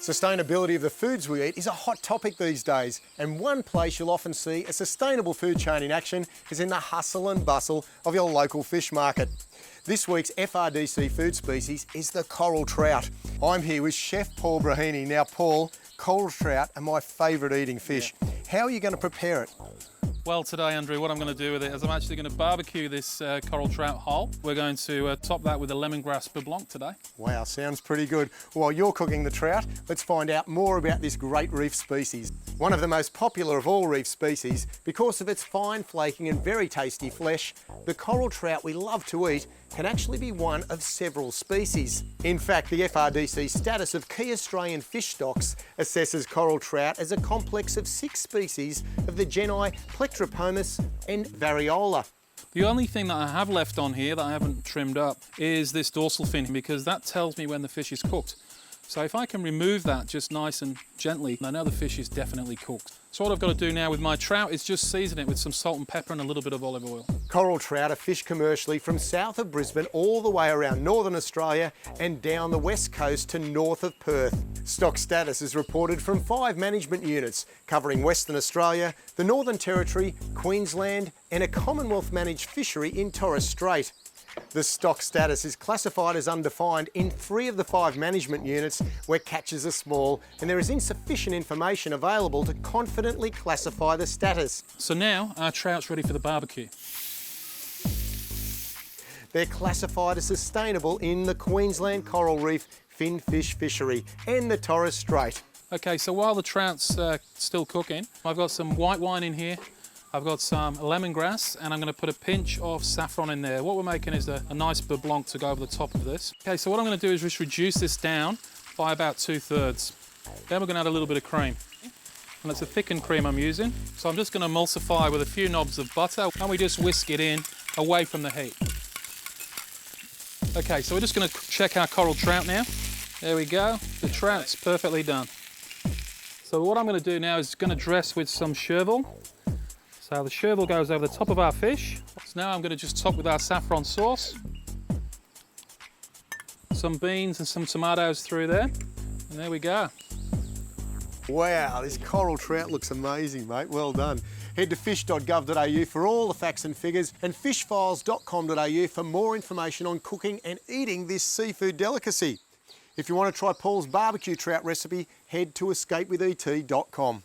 Sustainability of the foods we eat is a hot topic these days, and one place you'll often see a sustainable food chain in action is in the hustle and bustle of your local fish market. This week's FRDC food species is the coral trout. I'm here with Chef Paul Brahini. Now Paul, coral trout are my favourite eating fish. Yeah. How are you going to prepare it? Well, today, Andrew, what I'm going to do with it is I'm actually going to barbecue this coral trout whole. We're going to top that with a lemongrass beurre blanc today. Wow, sounds pretty good. While you're cooking the trout, let's find out more about this great reef species. One of the most popular of all reef species, because of its fine flaking and very tasty flesh, the coral trout we love to eat can actually be one of several species. In fact, the FRDC status of key Australian fish stocks assesses coral trout as a complex of 6 species of the genus Plectropomus and Variola. The only thing that I have left on here that I haven't trimmed up is this dorsal fin, because that tells me when the fish is cooked. So if I can remove that just nice and gently, I know the fish is definitely cooked. So what I've got to do now with my trout is just season it with some salt and pepper and a little bit of olive oil. Coral trout are fished commercially from south of Brisbane all the way around northern Australia and down the west coast to north of Perth. Stock status is reported from 5 management units covering Western Australia, the Northern Territory, Queensland and a Commonwealth managed fishery in Torres Strait. The stock status is classified as undefined in 3 of the 5 management units where catches are small, and there is insufficient information available to confidently classify the status. So now our trout's ready for the barbecue. They're classified as sustainable in the Queensland Coral Reef Finfish Fishery and the Torres Strait. Okay, so while the trout's still cooking, I've got some white wine in here. I've got some lemongrass and I'm going to put a pinch of saffron in there. What we're making is a nice beurre blanc to go over the top of this. Okay, so what I'm going to do is just reduce this down by about 2/3. Then we're going to add a little bit of cream. And it's a thickened cream I'm using. So I'm just going to emulsify with a few knobs of butter and we just whisk it in away from the heat. Okay, so we're just going to check our coral trout now. There we go. The trout's perfectly done. So what I'm going to do now is going to dress with some chervil. So the chervil goes over the top of our fish. So now I'm going to just top with our saffron sauce. Some beans and some tomatoes through there. And there we go. Wow, this coral trout looks amazing, mate. Well done. Head to fish.gov.au for all the facts and figures and fishfiles.com.au for more information on cooking and eating this seafood delicacy. If you want to try Paul's barbecue trout recipe, head to escapewithet.com.